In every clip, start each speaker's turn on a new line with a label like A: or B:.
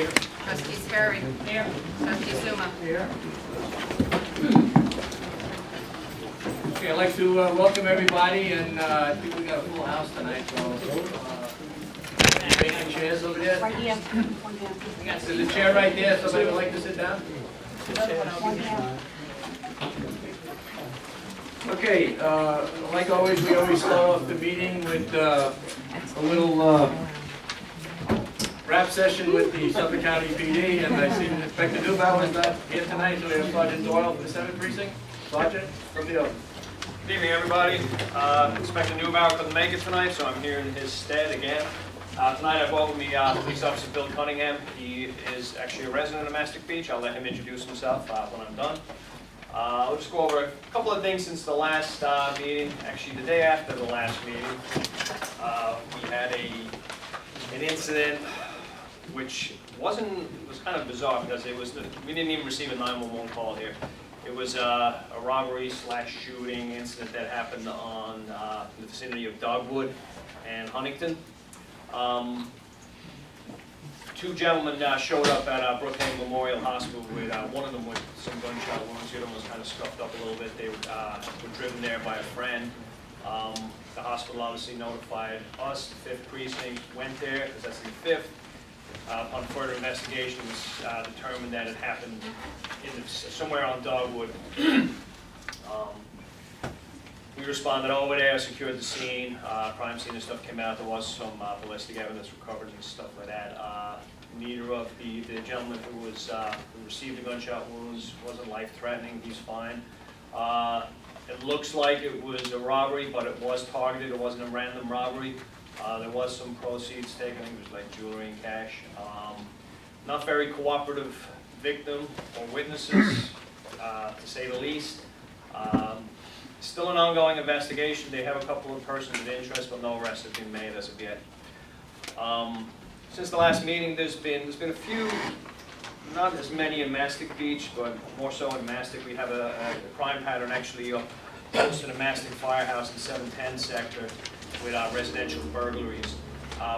A: Here.
B: Trustee Scurry.
A: Here.
B: Trustee Suma.
A: Here. Okay, I'd like to welcome everybody, and I think we got a full house tonight, so any vacant chairs over there?
C: Right here. One here.
A: There's a chair right there, somebody would like to sit down?
C: One here.
A: Okay, like always, we always start off the meeting with a little rap session with the Suffolk County PD, and I see Inspector Newbauer is not here tonight, so we have Sergeant Doyle from the 7th Precinct. Sergeant, from the oath.
D: Good evening, everybody. Inspector Newbauer couldn't make it tonight, so I'm here in his stead again. Tonight I brought with me Police Officer Bill Cunningham. He is actually a resident of Mastic Beach. I'll let him introduce himself when I'm done. I'll just go over a couple of things since the last meeting. Actually, the day after the last meeting, we had an incident which was kind of bizarre because we didn't even receive a 911 call here. It was a robbery/shooting incident that happened on the vicinity of Dogwood and Huntington. Two gentlemen showed up at Brookhaven Memorial Hospital with one of them with some gunshot wounds. The other one was kind of scuffed up a little bit. They were driven there by a friend. The hospital obviously notified us. The 5th Precinct went there because that's the 5th. Upon further investigation, it was determined that it happened somewhere on Dogwood. We responded over there, secured the scene, crime scene and stuff came out. There was some ballistic evidence recovered and stuff like that. Neither of the gentleman who received the gunshot wounds wasn't life-threatening. He's fine. It looks like it was a robbery, but it was targeted. It wasn't a random robbery. There was some proceeds taken. I think it was like jewelry and cash. Not very cooperative victim or witnesses, to say the least. Still an ongoing investigation. They have a couple of persons of interest, but no arrests have been made as of yet. Since the last meeting, there's been a few, not as many in Mastic Beach, but more so in Mastic. We have a crime pattern actually up close to the Mastic Firehouse in 710 sector with residential burglaries.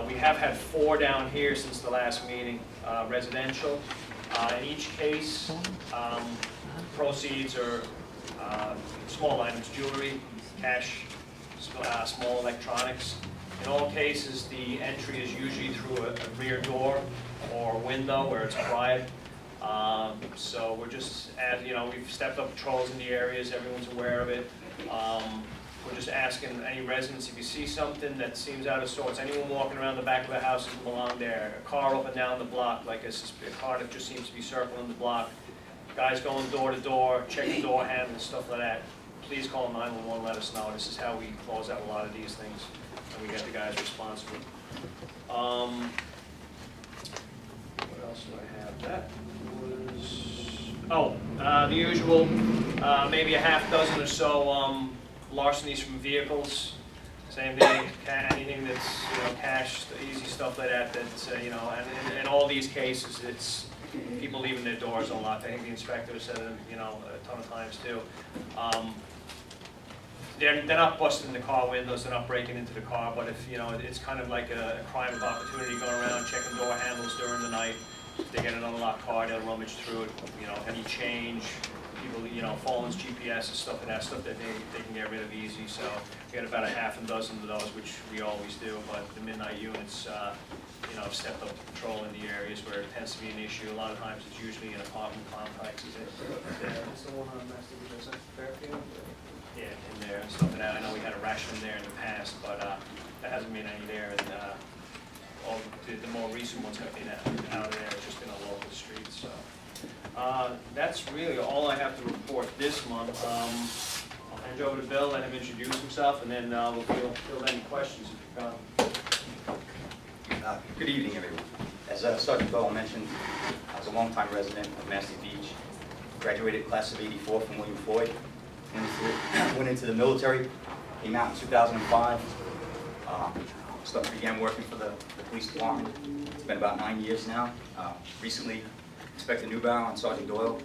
D: We have had 4 down here since the last meeting, residential. In each case, proceeds are small items, jewelry, cash, small electronics. In all cases, the entry is usually through a rear door or window where it's quiet. So we're just, we've stepped up patrols in the areas, everyone's aware of it. We're just asking any residents, if you see something that seems out of sorts, anyone walking around the back of the house doesn't belong there, a car up and down the block, like a car that just seems to be circling the block, guys going door to door, checking door handles, stuff like that, please call 911, let us know. This is how we close out a lot of these things, and we get the guys responsible. What else do I have? That was, the usual, maybe a half dozen or so larcenies from vehicles. Same thing, anything that's, cash, easy stuff like that, that's, and in all these cases, it's people leaving their doors unlocked. I think the inspector said it, a ton of times too. They're not busting the car windows, they're not breaking into the car, but if, it's kind of like a crime of opportunity going around checking door handles during the night. If they get an unlocked car, they'll rummage through it, any change, people, phones, GPS and stuff like that, stuff that they can get rid of easy. So we got about a half a dozen of those, which we always do, but the midnight units, have stepped up to patrol in the areas where it tends to be an issue. A lot of times it's usually in apartment complexes. It's the one on Mastic Beach, Fairfield? Yeah, in there and stuff like that. I know we had a ration there in the past, but there hasn't been any there. And all the more recent ones have been out of there, just in a local street. So that's really all I have to report this month. I'll hand you over to Bill, let him introduce himself, and then we'll field any questions if you've got them.
E: Good evening, everyone. As Sergeant Doyle mentioned, I was a longtime resident of Mastic Beach. Graduated class of '84 from William Floyd. Went into the military. Came out in 2005. Began working for the police department. It's been about 9 years now. Recently, Inspector Newbauer and Sergeant Doyle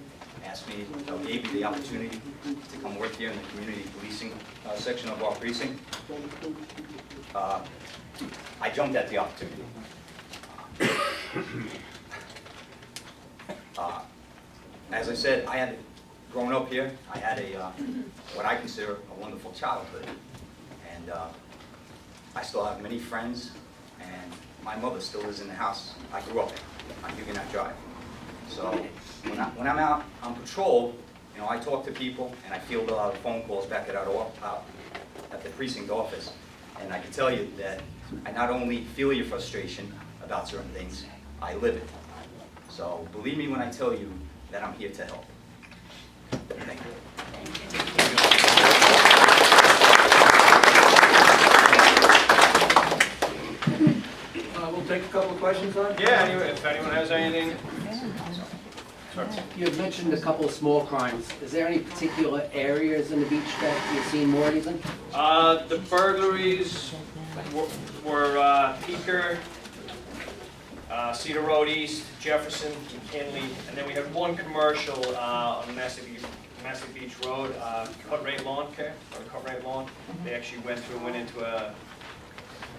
E: asked me, gave me the opportunity to come work here in the community policing section of our precinct. I jumped at the opportunity. as I said, growing up here, I had what I consider a wonderful childhood. And I still have many friends, and my mother still lives in the house I grew up in, on Huguenot Drive. So when I'm out on patrol, you know, I talk to people, and I field a lot of phone calls back at the precinct office. And I can tell you that I not only feel your frustration about certain things, I live it. So believe me when I tell you that I'm here to help. Thank you.
A: We'll take a couple of questions on it.
D: Yeah, anyway, if anyone has anything. Sorry.
F: You had mentioned a couple of small crimes. Is there any particular areas in the beach that you've seen more reason?
D: The burglaries were Peaker, Cedar Road East, Jefferson, McKinley, and then we had one commercial on Mastic Beach Road, Cut-Rate Lawn Care, or Cut-Rate Lawn. They actually went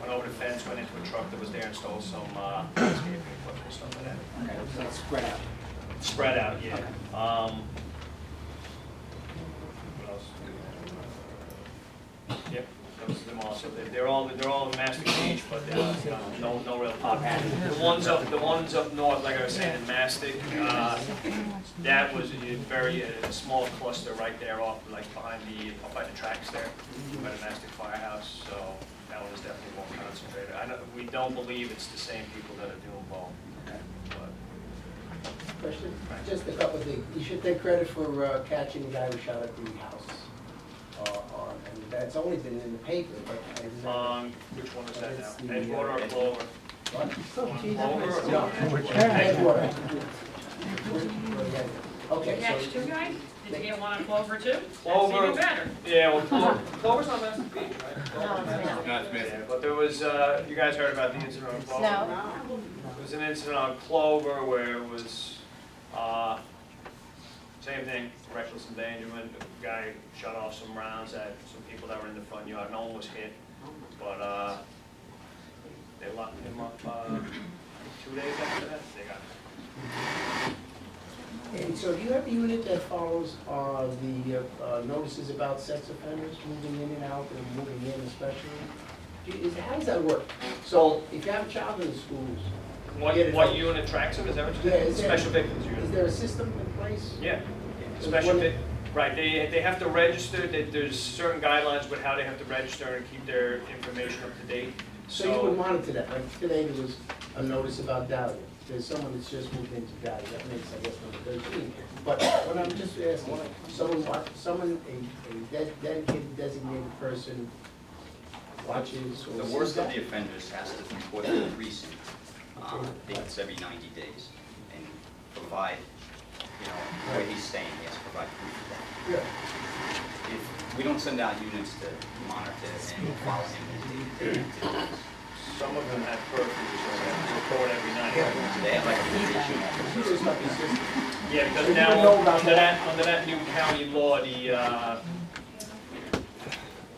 D: over the fence, went into a truck that was there and stole some landscaping equipment and stuff like that.
F: Okay, so it's spread out.
D: Spread out, yeah.
F: Okay.
D: What else? Yep, those are them also. They're all in Mastic Beach, but no real pop. The ones up north, like I was saying, in Mastic, that was a small cluster right there off, like up by the tracks there, by the Mastic Firehouse. So that one is definitely more concentrated. We don't believe it's the same people that are doing both. But
G: Question? Just a couple of things. You should take credit for catching the guy who shot at the house. And that's only been in the paper, but I didn't.
D: which one is that
G: It's
D: now?
G: the,
D: Edgewater or Clover?
G: What?
D: Clover?
G: No. Edgewater. Okay,
C: Catch
G: so,
C: two guys? Did you get one on Clover too?
D: Clover.
C: That's even better.
D: Yeah, well, Clover's on Mastic Beach, right?
C: No, it's
D: Mastic
C: not.
D: Beach. Yeah, but there was, you guys heard about the incident on Clover?
B: No.
D: There was an incident on Clover where it was, same thing, reckless endangerment. The guy shot off some rounds at some people that were in the front yard. No one was hit, but they locked him up 2 days after that. They got him.
G: and so do you have a unit that follows the notices about sex offenders moving in and out and moving in especially? How does that work? So if you have a child in the schools,
D: What unit tracks it? Is that what you're saying?
G: Yeah, is there-
D: Special victims
G: is
D: unit.
G: there a system in place?
D: Yeah.
G: So
D: Special
G: what-
D: vic, right, they have to register, there's certain guidelines with how they have to register and keep their information up to date.
G: So you would monitor that, like today there was a notice about Dahlia. There's someone that's just moved into Dahlia, that makes, I guess, number 13. But what I'm just asking, a dedicated, designated person watches or...
E: The worst of the offenders has to report to the precinct. I think it's every 90 days, and provide, you know, where he's staying, he has to provide proof of that.
G: Yeah.
E: If we don't send out units to monitor and follow him in his day-to-day activities.
D: Some of them have curfews, so they have to report every night.
E: They have like a probation officer.
G: Computers must be system.
D: Yeah, because
G: You
D: now,
G: would know about
D: under that new county law, the,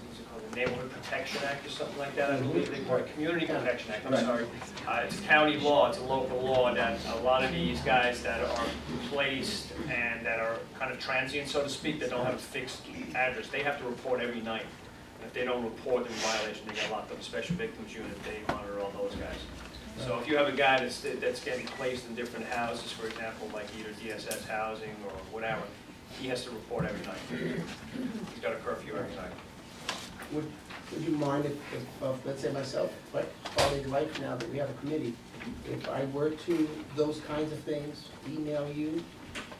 D: what's it called, the Neighborhood Protection Act or something like that, I believe, or Community Protection Act, I'm
G: Right.
D: sorry. It's a county law, it's a local law, that a lot of these guys that are placed and that are kind of transient, so to speak, that don't have a fixed address, they have to report every night. And if they don't report them in violation, they get locked up in Special Victims Unit, they monitor all those guys. So if you have a guy that's getting placed in different houses, for example, like either DSS housing or whatever, he has to report every night. He's got a curfew every night.
G: Would you mind if, let's say myself, like, quality of life now that we have a committee, if I were to, those kinds of things, email you?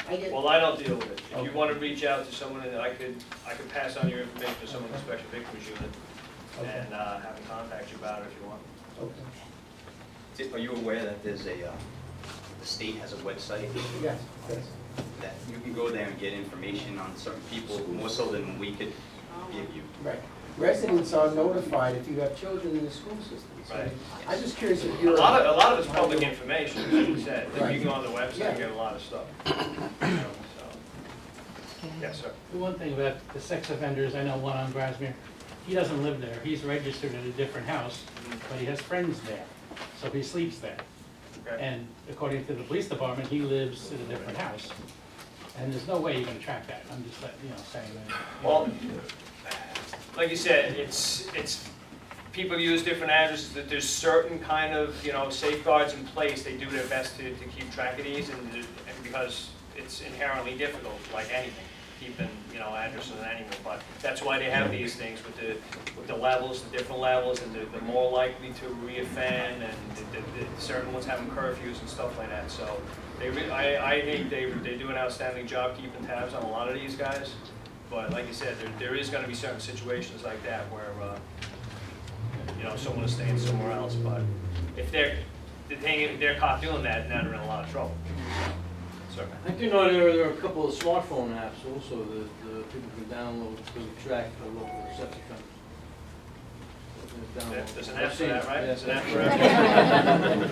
G: I get,
D: Well, I don't deal with it. If you
G: Okay.
D: want to reach out to someone, I could pass on your information to someone in the Special Victims Unit
G: Okay.
D: and have them contact you about it if you want.
G: okay,
E: Are you aware that there's the state has a website
G: yes, yes.
E: that you can go there and get information on certain people, more so than we could give you?
G: Right. Residents are notified if you have children in the school system. So
D: Right.
G: I'm just curious if
D: A
G: you're...
D: lot of it's public information, as you said. You
G: Right.
D: can go on the website
G: Yeah.
D: and get a lot of stuff. So, yes, sir.
H: The one thing about the sex offenders, I know one on Grasmere, he doesn't live there. He's registered at a different house, but he has friends there, so he sleeps there.
D: Okay.
H: And according to the police department, he lives in a different house. And there's no way you're gonna track that, I'm just saying that.
D: Well, like you said, it's, people use different addresses, that there's certain kind of, safeguards in place. They do their best to keep track of these, and because it's inherently difficult, like anything, keeping, addresses and anything. But that's why they have these things with the levels, the different levels, and they're more likely to reoffend, and the certain ones having curfews and stuff like that. So I think they do an outstanding job keeping tabs on a lot of these guys. But like you said, there is going to be certain situations like that where, someone is staying somewhere else. But if they're caught doing that, now they're in a lot of trouble. So,
I: I do know there are a couple of smartphone apps also that people can download to track the local sex offenders.
D: there's an app for that, right?
I: Yes.
D: There's an app for that.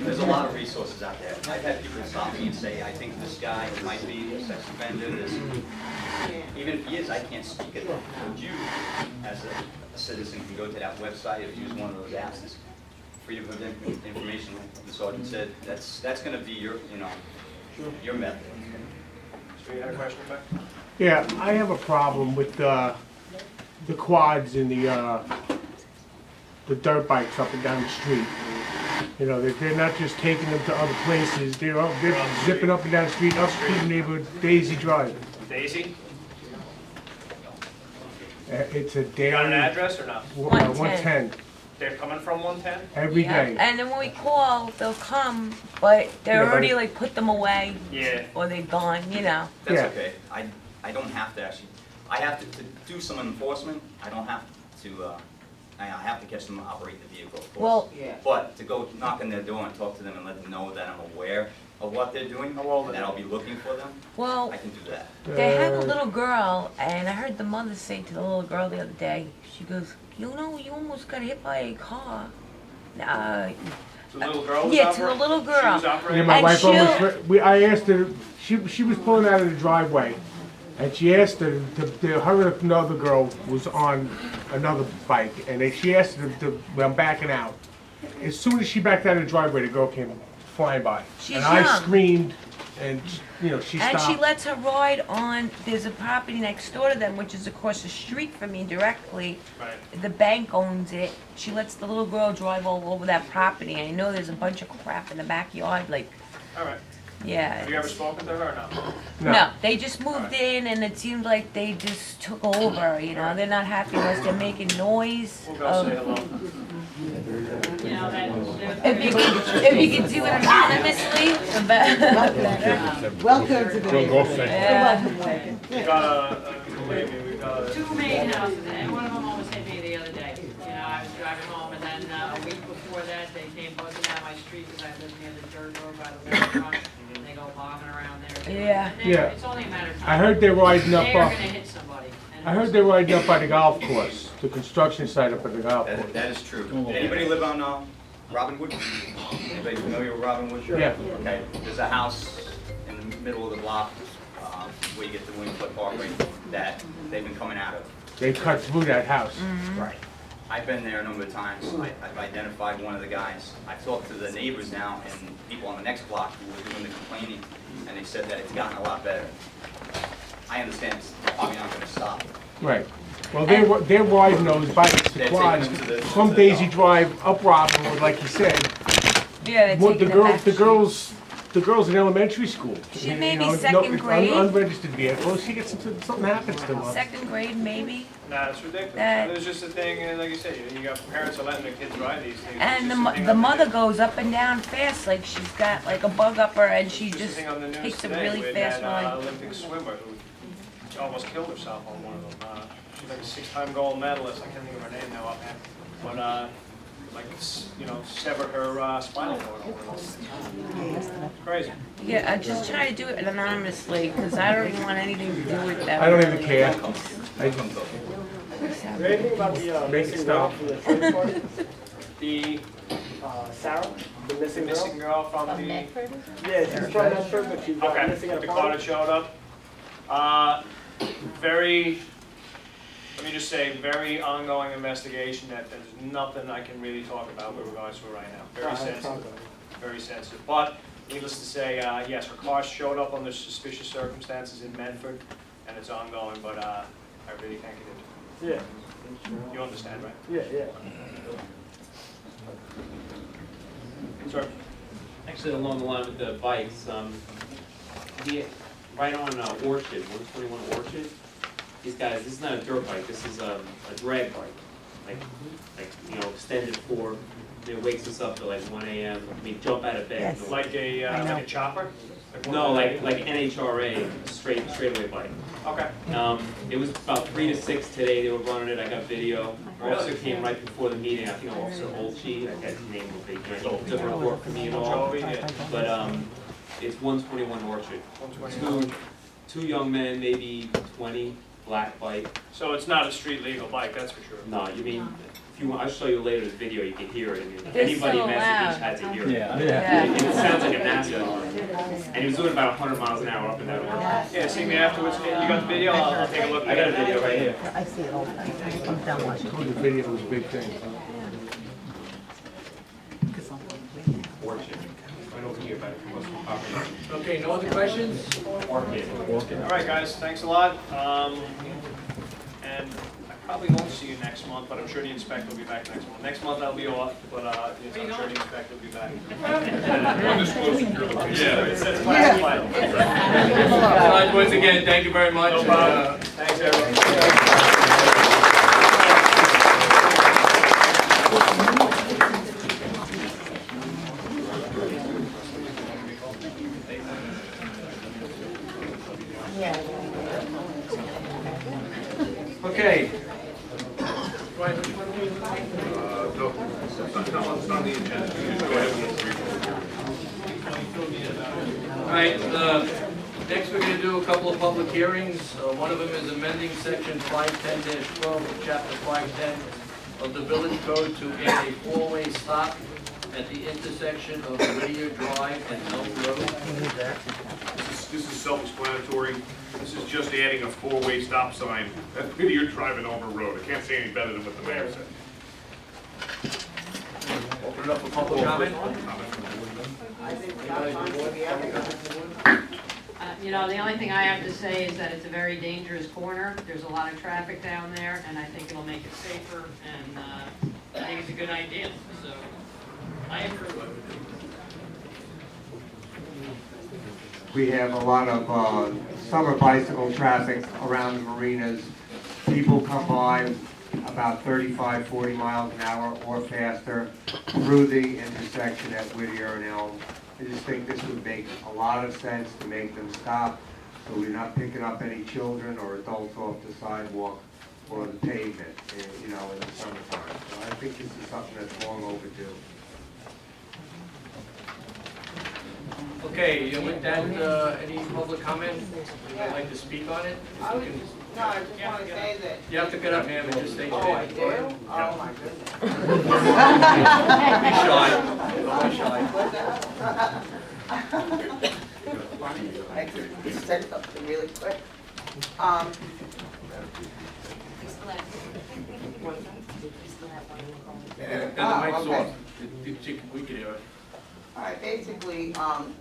E: There's a lot of resources out there. I've had people stop me and say, I think this guy might be a sex offender, even if he is, I can't speak it. But you, as a citizen, can go to that website or use one of those apps. It's freedom of information, like the sergeant said. That's gonna be your, your method.
D: So you had a question, Beck?
J: Yeah, I have a problem with the quads and the dirt bikes up and down the street. They're not just taking them to other places, they're zipping up and down the street, up Street neighborhood, Daisy Drive.
D: Daisy?
J: It's a
D: You got an
J: daily,
D: address or not?
J: 110,
D: They're coming from 110?
J: every
B: Yeah.
J: day.
K: And then when we call, they'll come, but they're
J: Yeah, but-
K: already like put them away
D: Yeah.
K: or they're gone,
E: That's
J: Yeah.
E: okay. I don't have to actually, I have to do some enforcement. I don't have to, I have to catch them operate the vehicle, of course.
K: Well,
E: But to go knock on their door and talk to them and let them know that I'm aware of what they're doing, that I'll be looking for them,
K: well,
E: I can do that.
K: they have a little girl, and I heard the mother say to the little girl the other day, she goes, you almost got hit by a car.
D: The little girl was
K: Yeah, to the
D: operating?
K: little
D: She
K: girl.
D: was
J: Yeah,
D: operating?
J: my
K: And
J: wife
K: she'll-
J: almost, I asked her, she was pulling out of the driveway, and she asked her, her and another girl was on another bike, and she asked her I'm backing out. As soon as she backed out of the driveway, the girl came flying by.
K: She's
J: And I
K: young.
J: screamed, and, she
K: And she
J: stopped.
K: lets her ride on, there's a property next door to them, which is across the street from me directly.
D: Right.
K: The bank owns it. She lets the little girl drive all over that property. I know there's a bunch of crap in the backyard, like,
D: All right.
K: yeah.
D: Have you ever spoken to her or not?
K: No, they just moved in and it seems like they just took over, they're not happy unless they're making noise.
D: We'll go say hello.
K: If you can do it anonymously, the better.
L: Welcome to the neighborhood.
K: Yeah.
D: We've got believe me, we've got
C: Two main houses, and one of them almost hit me the other day. I was driving home, and then a week before that, they came buzzing down my street because I live near the dirt road by the waterfront, and they go bombing around there.
K: Yeah.
C: And
J: Yeah.
C: It's only a matter of time.
J: I heard they're riding up,
C: They are gonna hit somebody. and
J: I heard they're riding up by the golf course, the construction site up at the golf course.
E: That is true. Anybody live on Robinwood? Anybody familiar with Robinwood?
J: Yeah.
E: Okay, there's a house in the middle of the block where you get to Wingfoot Parkway that they've been coming out of.
J: They cut through that house.
E: Right. I've been there a number of times. I've identified one of the guys. I've talked to the neighbors now and people on the next block who were doing the complaining, and they said that it's gotten a lot better. I understand it's probably not gonna stop.
J: Right. Well, they're riding those bikes, the
E: They're
J: quads,
E: taking them to
J: from
E: the
J: Daisy
E: dump.
J: Drive up Robinwood, like you said.
K: Yeah, they're
J: What,
K: taking it back.
J: the girls in elementary school.
K: She
J: you
K: may be
J: know,
K: second grade.
J: Unregistered vehicle, she gets into, something happens to her.
K: Second grade, maybe.
D: Nah, it's ridiculous.
K: That-
D: There's just a thing, and like you said, you got parents are letting their kids drive these things.
K: And
D: It's just a thing
K: the
D: on
K: mother
D: news.
K: goes up and down fast, like she's got like a bug up her, and she
D: There's a
K: just
D: thing on the news
K: takes a
D: today
K: really
D: with
K: fast
D: that
K: ride.
D: Olympic swimmer who almost killed herself on one of them. She's like a 6-time gold medalist. I can't think of her name now offhand. But severed her spinal cord. on one of them. It's crazy.
K: Yeah, I just try to do it anonymously, because I don't even want anything to do with them.
J: I don't even care.
M: Anything about the
J: Make it
M: missing girl
J: stop.
M: from the church party?
D: The
M: Sarah, the missing girl?
D: missing girl from the...
M: Yeah, she's from that church, but she got
D: Okay,
M: missing at a
D: the car
M: party.
D: that showed up. Let me just say, very ongoing investigation that there's nothing I can really talk about with regards to it right now. Very sensitive, very sensitive. But Needless to say, yes, her car showed up under suspicious circumstances in Medford, and it's ongoing, but I really can't get into it.
M: Yeah,
D: You understand, right?
M: yeah.
D: Sir?
L: Actually, along the line with the bikes, right on Orchard, 121 Orchard, these guys, this is not a dirt bike, this is a drag bike. Like, extended for, it wakes us up at like 1 a.m., jump out of bed.
K: Yes.
D: Like a chopper?
L: No, like NHRA, straightaway bike.
D: Okay.
L: It was about 3 to 6 today, they were running it, I got video. Officer came right before the meeting, I think Officer Olchi, I got his name will be, he took a report from me and all. But, it's 121 Orchard.
D: 121.
L: Two young men, maybe 20, black bike.
D: So it's not a street legal bike, that's for sure.
L: No, you mean, if you want, I'll show you later the video, you can hear it. I mean, if
K: They're
L: anybody
K: so
L: in Massachusetts
K: loud.
L: had to hear it.
K: Yeah.
L: It sounds like a NASCAR. And he was doing about 100 miles an hour up and down.
D: Yeah, see me afterwards. You got the video? I'll take a look.
L: I got a video right here.
K: I see it all the time. I'm done watching.
J: The video was a big thing.
L: Orchard. Right over here, but it wasn't popular.
A: Okay, no other questions?
L: Orchid.
D: All right, guys, thanks a lot. And I probably won't see you next month, but I'm sure the inspector will be back next month. Next month I'll be off, but I'm sure the inspector will be back. Yeah, it says classified.
A: Once again, thank you very much.
D: No problem. Thanks, everyone.
A: Okay. All right, next we're going to do a couple of public hearings. One of them is amending section 510-12 of chapter 510 of the village code to add a four-way stop at the intersection of Whittier Drive and Elm Road.
N: This is self-explanatory. This is just adding a four-way stop sign at Whittier Drive and Elmer Road. I can't say any better than what the mayor said.
A: Open it up for public comment.
C: The only thing I have to say is that it's a very dangerous corner. There's a lot of traffic down there, and I think it'll make it safer, and I think it's a good idea, so I approve.
O: We have a lot of summer bicycle traffic around the marinas. People come by about 35, 40 miles an hour or faster through the intersection at Whittier and Elm. I just think this would make a lot of sense to make them stop, so we're not picking up any children or adults off the sidewalk or the pavement, in the summertime. So I think this is something that's long overdue.
A: Okay, with that, any public comment? Would like to speak on it?
P: No, I just want to say that.
A: You have to get up, ma'am, and just state your
P: Oh, I
A: name.
P: do? Oh, my goodness.
A: Be shy. Don't be shy.
P: I could say something really quick.
A: And the mic's
P: okay.
A: off. We can hear it.
P: All right, basically,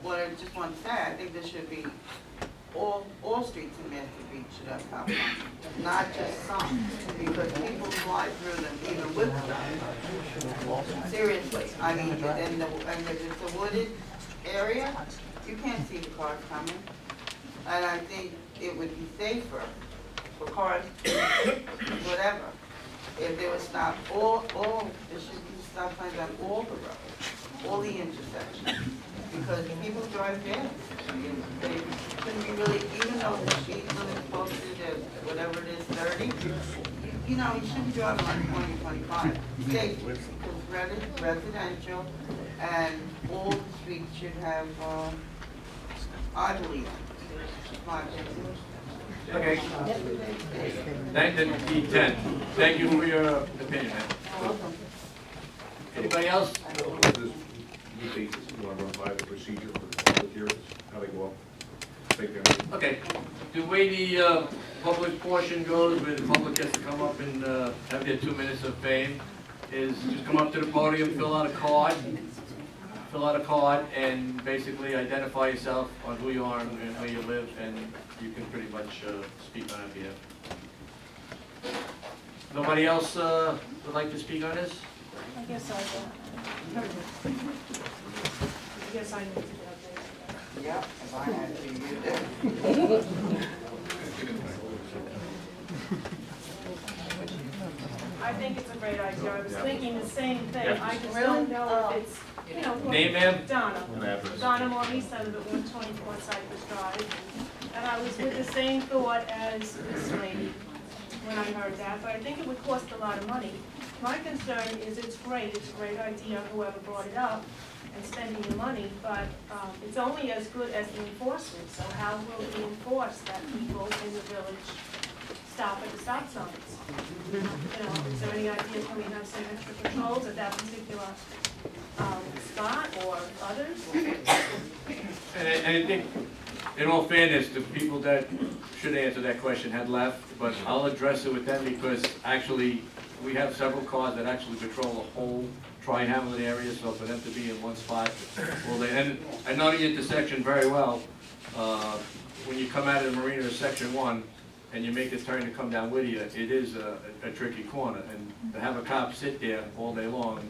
P: what I just want to say, I think there should be all streets in Manhattan Beach should have stop signs, not just some, because people fly through them even with them. Seriously, I mean, and if it's a wooded area, you can't see the cars coming. And I think it would be safer for cars, whatever, if there was stop, there should be stop signs on all the roads, all the intersections, because people drive fast. They shouldn't be really, even though the speed limit is posted as whatever it is, 30, you shouldn't be driving like 20, 25. Safe, because residential and all the streets should have, I believe,
A: Okay. Thank the D10. Thank you for your opinion, man. Anybody else?
N: You want to run by the procedure for public hearings, how they go up?
A: Okay. The way the public portion goes, where the public has to come up and have their 2 minutes of fame, is just come up to the podium, fill out a card, fill out a card and basically identify yourself on who you are and where you live, and you can pretty much speak on our behalf. Nobody else would like to speak on this?
Q: I guess I guess I need to get updated.
P: Yeah, if I had to, you did.
Q: I think it's a great idea. I was thinking the same thing.
A: Yeah.
Q: I just
P: Really?
Q: don't know if it's, you know.
A: Name, ma'am?
Q: Donna.
N: An address.
Q: Donna Maurice, I live at 124 Cypress Drive. And I was with the same thought as this lady when I heard that, but I think it would cost a lot of money. My concern is it's a great idea, whoever brought it up, and spending the money, but it's only as good as the enforcement. So how will we enforce that people in the village stop at the stop signs? You know, is there any idea, can we have some extra patrols at that particular spot or others?
A: And I think, in all fairness, the people that should answer that question had left, but I'll address it with them because actually, we have several cars that actually patrol the whole Tri-Hamlet area, so for them to be in one spot, well, they, and I know the intersection very well. When you come out of the marina to section 1, and you make the turn to come down Whittier, it is a tricky corner, and to have a cop sit there all day long,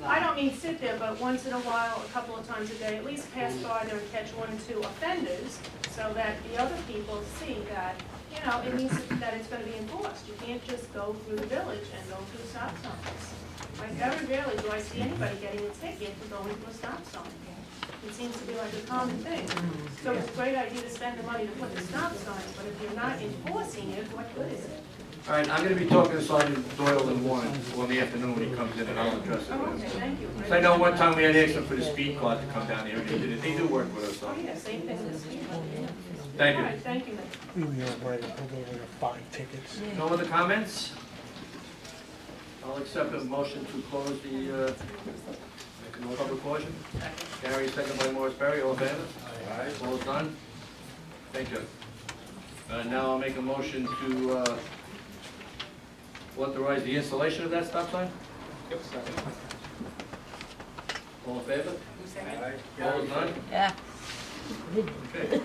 Q: I don't mean sit there, but once in a while, a couple of times a day, at least pass by there and catch 1 or 2 offenders, so that the other people see that, you know, it means that it's gonna be enforced. You can't just go through the village and go through stop signs. Like, very rarely do I see anybody getting a ticket for going through a stop sign. It seems to be like a common thing. So it's a great idea to spend the money to put the stop signs, but if you're not enforcing it, what good is it?
A: All right, I'm gonna be talking to Sergeant Doyle in one in the afternoon when he comes in, and I'll address it
Q: Oh,
A: with
Q: okay,
A: him.
Q: thank you.
A: So I know one time we had asked them for the speed card to come down here, and they did it. They do work with us, so.
Q: Oh, yeah, same thing with the speed limit.
A: Thank you.
Q: All right, thank you, Nick.
J: We were worried about buying tickets.
A: No other comments? I'll accept a motion to close the public portion. Gary, second by Morris Perry, all in favor? Aye. All done? Thank you. Now I'll make a motion to authorize the installation of that stop sign.
D: Yep.
A: All in favor?
P: Aye.
A: All done?
K: Yeah.
A: Okay.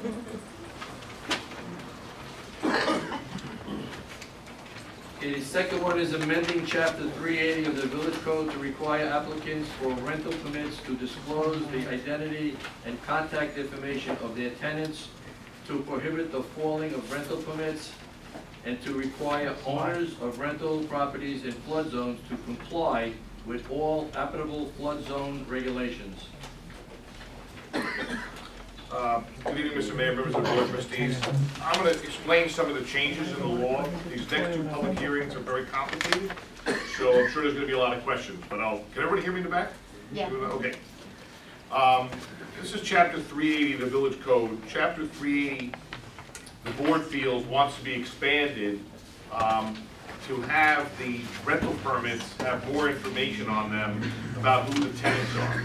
A: Okay, the second one is amending chapter 380 of the village code to require applicants for rental permits to disclose the identity and contact information of their tenants, to prohibit the falling of rental permits, and to require owners of rental properties in flood zones to comply with all applicable flood zone regulations.
N: Good evening, Mr. Mayor, members of the Board of Trustees. I'm going to explain some of the changes in the law. These next 2 public hearings are very complicated, so I'm sure there's going to be a lot of questions, but can everybody hear me in the back?
Q: Yeah.
N: Okay. This is chapter 380 of the village code. Chapter 380, the board feels wants to be expanded to have the rental permits have more information on them about who the tenants are.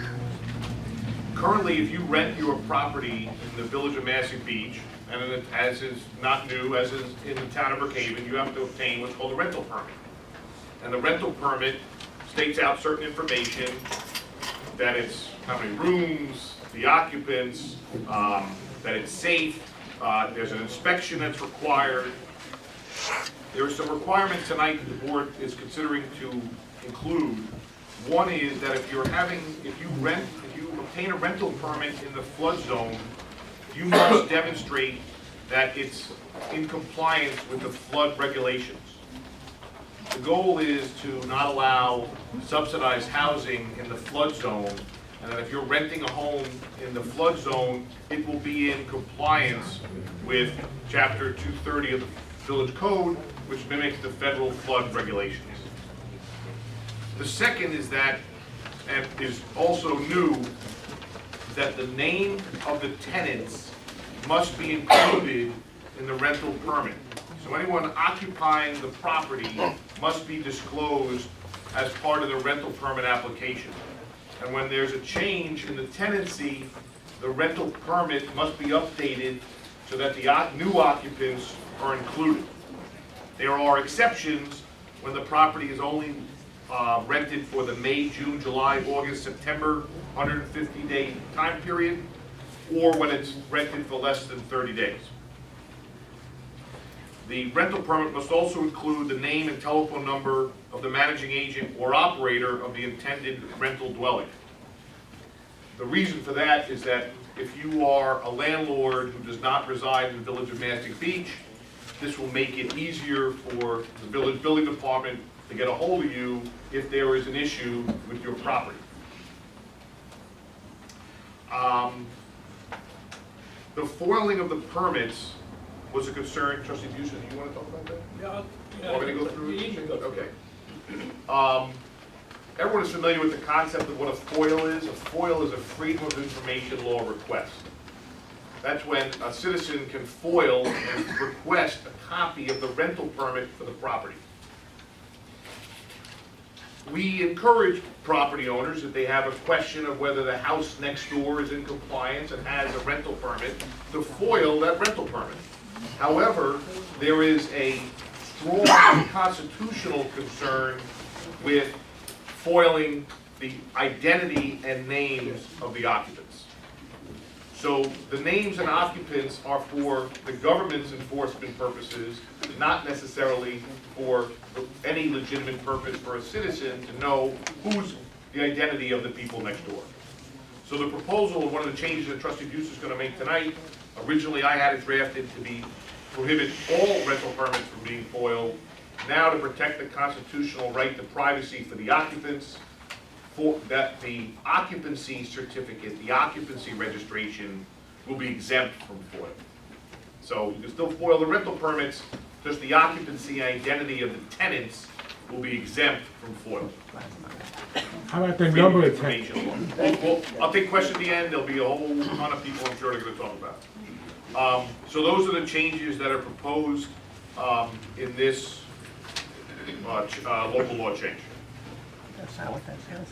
N: Currently, if you rent your property in the village of Massey Beach, and as is not new, as is in the town of Brookhaven, you have to obtain what's called a rental permit. And the rental permit states out certain information, that it's how many rooms, the occupants, that it's safe, there's an inspection that's required. There are some requirements tonight that the board is considering to include. One is that if you obtain a rental permit in the flood zone, you must demonstrate that it's in compliance with the flood regulations. The goal is to not allow subsidized housing in the flood zone, and that if you're renting a home in the flood zone, it will be in compliance with Chapter 230 of the Village Code, which mimics the federal flood regulations. The second is that, and is also new, that the name of the tenants must be included in the rental permit. So anyone occupying the property must be disclosed as part of the rental permit application. And when there's a change in the tenancy, the rental permit must be updated so that the new occupants are included. There are exceptions when the property is only rented for the May, June, July, August, September 150-day time period, or when it's rented for less than 30 days. The rental permit must also include the name and telephone number of the managing agent or operator of the intended rental dwelling. The reason for that is that if you are a landlord who does not reside in the village of Mastic Beach, this will make it easier for the village building department to get a hold of you if there is an issue with your property. The foiling of the permits was a concern. Trustee Busen, do you want to talk about that?
A: Yeah.
N: Want me to go through it?
A: You can go through it.
N: Okay. Everyone is familiar with the concept of what a FOIL is. A FOIL is a Freedom of Information Law request. That's when a citizen can FOIL and request a copy of the rental permit for the property. We encourage property owners, if they have a question of whether the house next door is in compliance and has a rental permit, to FOIL that rental permit. However, there is a strong constitutional concern with foiling the identity and names of the occupants. So the names and occupants are for the government's enforcement purposes, not necessarily for any legitimate purpose for a citizen to know who's the identity of the people next door. So the proposal, one of the changes that Trustee Busen is going to make tonight, originally I had it drafted to be prohibit all rental permits from being foiled. Now to protect the constitutional right to privacy for the occupants, for that the occupancy certificate, the occupancy registration will be exempt from FOIL. So you can still FOIL the rental permits, just the occupancy identity of the tenants will be exempt from FOIL.
J: How about the number of
N: tenants?
J: tenants?
N: Well, I'll take questions at the end. There'll be a whole ton of people I'm sure they're going to talk about. So those are the changes that are proposed in this local law change.
F: That's not what that says.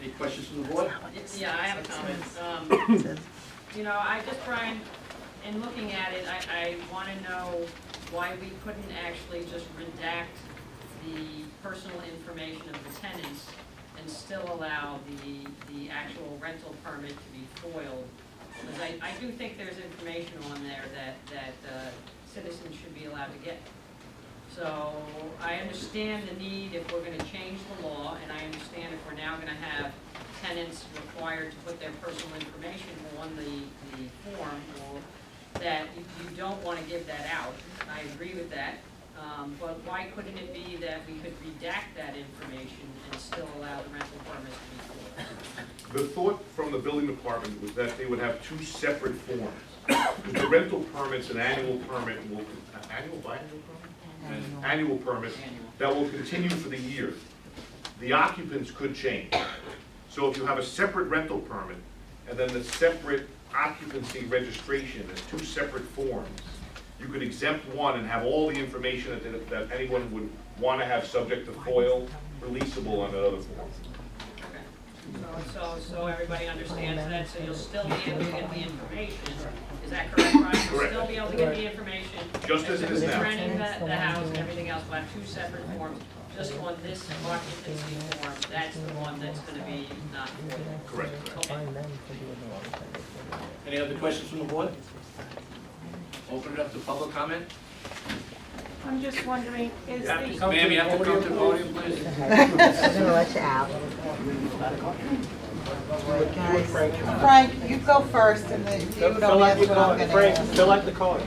I: Any questions from the board?
C: Yeah, I have a comment. You know, I just, Brian, in looking at it, I want to know why we couldn't actually just redact the personal information of the tenants and still allow the actual rental permit to be foiled. Because I do think there's information on there that citizens should be allowed to get. So I understand the need if we're going to change the law, and I understand if we're now going to have tenants required to put their personal information on the form, or that you don't want to give that out. I agree with that. But why couldn't it be that we could redact that information and still allow the rental permit to be foiled?
N: The thought from the building department was that they would have two separate forms. The rental permit's an annual permit, annual permit that will continue for the year. The occupants could change. So if you have a separate rental permit and then the separate occupancy registration as two separate forms, you could exempt one and have all the information that anyone would want to have subject to FOIL releasable on the other form.
C: So everybody understands that, so you'll still be able to get the information. Is that correct, Brian? You'll
N: Correct.
C: still be able to get the information.
N: Just as it is now.
C: Renting the house and everything else, we'll have two separate forms. Just on this occupancy form, that's the one that's going to be not foiled.
N: Correct.
C: Okay.
I: Any other questions from the board?
A: Open it up to public comment.
Q: I'm just wondering, is the...
A: Ma'am, you have to come to the podium, please.
K: I'm gonna let you out.
P: Frank, you go first, and then you don't ask what I'm gonna
M: Frank,
P: ask.
M: fill out the card.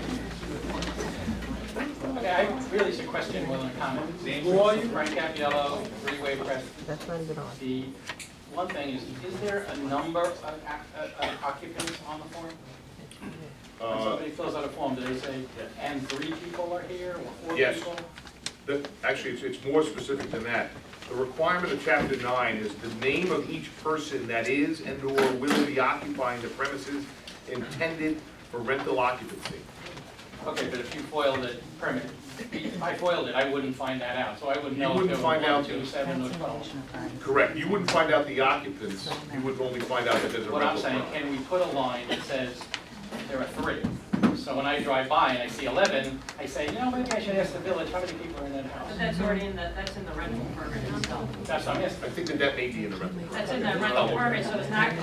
H: Okay, I really it's a question more than a comment. Who are you? Frank Cappiello, Freeway Press.
K: That's not even on.
H: The one thing is there a number of occupants on the form? When somebody fills out a form, do they say, and 3 people are here, or 4
N: Yes.
H: people?
N: Actually, it's more specific than that. The requirement of Chapter 9 is the name of each person that is and/or will be occupying the premises intended for rental occupancy.
H: Okay, but if you foiled it, permit, if I foiled it, I wouldn't find that out, so I wouldn't
N: You
H: know if
N: wouldn't
H: there
N: find
H: were 1,
N: out.
H: 2, 7, or 12.
N: Correct. You wouldn't find out the occupants. You would only find out that there's a
H: What I'm
N: rental
H: saying,
N: permit.
H: can we put a line that says there are 3, So when I drive by and I see 11, I say, maybe I should ask the village, how many people are in that house?
C: But that's already that's in the rental permit itself.
H: That's what I'm asking.
N: I think that may be in the rental.
C: That's in the rental permit, so it's not,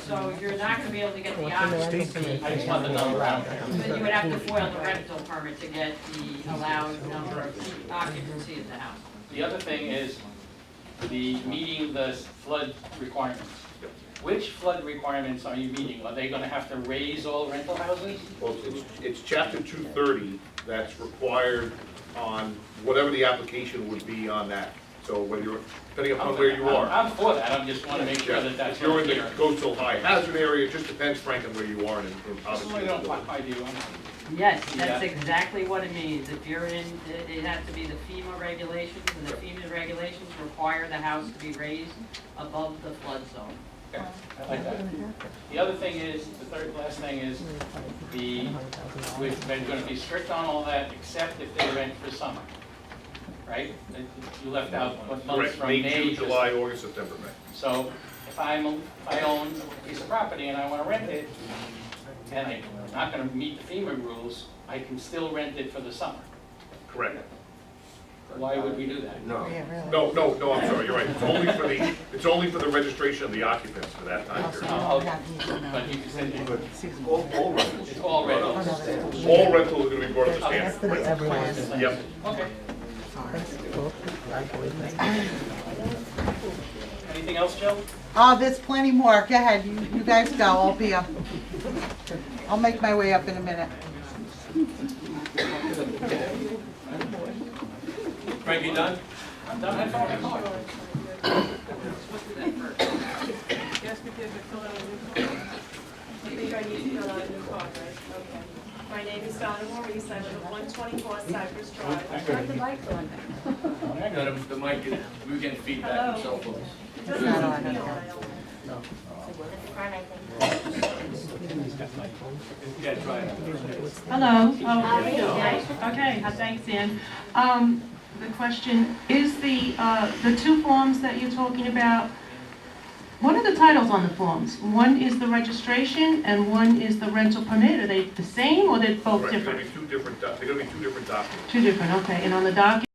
C: so you're not gonna be able to get the occupancy.
H: I just want the number out there.
C: But you would have to foil the rental permit to get the allowed number of occupancy of the house.
H: The other thing is the meeting the flood requirements. Which flood requirements are you meeting? Are they gonna have to raise all rental houses?
N: Well, it's chapter 230 that's required on whatever the application would be on that. So whether you're, depending upon where you are.
H: I'm for that, I just wanna make sure that that's.
N: If you're in the
H: clear.
N: coastal high hazard area, it just depends, Frank, on where you are and
H: Somebody
N: obviously.
H: don't want ID on it.
C: Yes,
H: Yeah.
C: that's exactly what it means. If you're in, it has to be the FEMA regulations, and the FEMA regulations require the house to be raised above the flood zone.
H: Okay, I like that. The other thing is, last thing is, we're gonna be strict on all that, except if they rent for summer, right? You left out what months
N: Correct,
H: from
N: May,
H: May
N: June,
H: to.
N: July, August, September, May.
H: So if I own a piece of property and I wanna rent it, and I'm not gonna meet the FEMA rules, I can still rent it for the summer.
N: Correct.
H: Why would we do that?
N: No, I'm sorry, you're right. It's only for the registration of the occupants for that time period.
H: But you said
N: All rentals.
H: it's all rentals.
N: All rentals are gonna be brought up to standard. Yep.
H: Okay. Anything else, Joe?
P: Oh, there's plenty more. Go ahead, you guys go. I'll be up. I'll make my way up in a minute.
A: Frank, you done?
H: I'm done, I found my car.
Q: Yes, because I filled out a new card. I think I need to fill out a new card, right? Okay. My name is Donna Maurice, I live at 124 Cypress Drive.
C: Turn the mic on.
A: No, the mic, we were getting feedback from cell phones.
Q: It doesn't have to be on my own.
A: Yeah, try it.
Q: Hello. Oh, here we go. Okay, thanks, Ann. The question, is the two forms that you're talking about, what are the titles on the forms? One is the registration and one is the rental permit. Are they the same or they're both
N: Correct.
Q: different?
N: They're gonna be two different documents.
Q: Two different, okay. And on the document